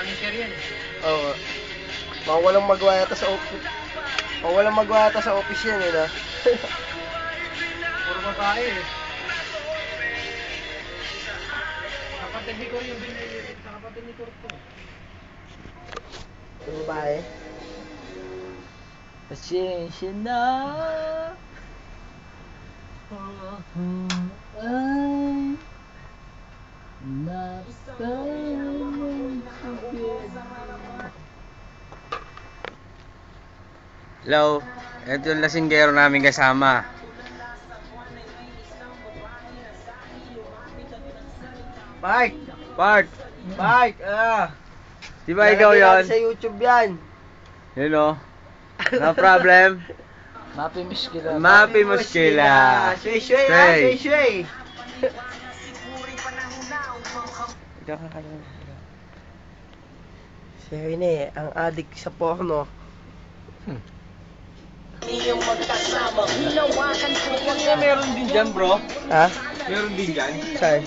Manager yan. Oo. Baka walang magawa yata sa office. Baka walang magawa yata sa office yan, na. Puro babae eh. Kapatid ni Cor yung binili. Kapatid ni Cor to. Yung babae. Pasensya na. Ay Hello, ito yung lasinggero namin kasama. Park! Bart, Park! di ba ikaw Lalagyan yon? natin sa YouTube yan. Yun o. No problem. Mapi muskila. Mapi muskila. Shway-shway ha! Shway. Shway-shway! Ikaw ka kayo. Si Rene, ang addict sa porno. Meron din dyan, bro. Ha? Meron din dyan. Saan?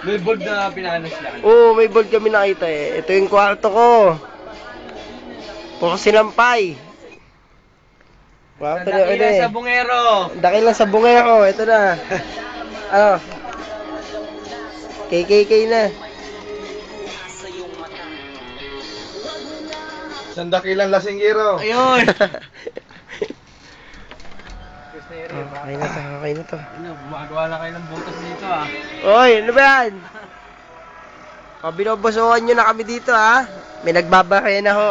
May board na pinanas lang. Oo, may board kami nakita eh. Ito yung kwarto ko. Puro sinampay. Kwarto na Dakila Rene. sa bungero. Dakil lang sa bungero. Ito na. Ano? KKK na. Isang dakilang lasinggero. Ayun. Okay na to, okay na to. Ano, gumagawa na kayo ng butas dito ah. Oy, ano ba yan? Binobosohan nyo na kami dito ha. May nagbabahay na ho.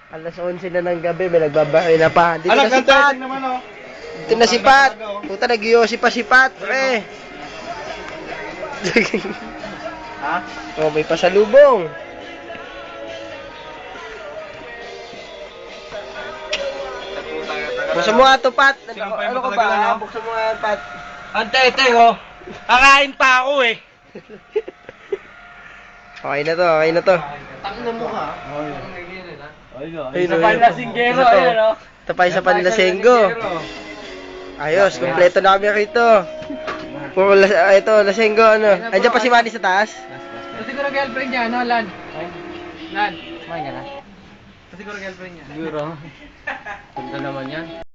Alas 11 na ng gabi, may nagbabahay na pa. Dito na si Pat. naman oh. Dito na si Pat. Puta, nag-yosi pa si Pat. Eh. Ha? Oh, may pasalubong. Buksan mo nga to, Pat. Ano ka ba? Buksan mo nga yan, Pat. Ante, oh. Kakain pa ako eh. Okay na to, okay na to. Tangina mo ka. Ayun, Sa panlasinggero, Ito. ayun oh. Ito pa yung sa panlasenggo. Ayos, kumpleto na kami rito. Puro ito, lasenggo, ano. Andiyan pa si Manny sa taas? Siguro girlfriend niya, no, Lan? Lan. Kumain ka na? Siguro girlfriend niya. Siguro. Ganda naman yan.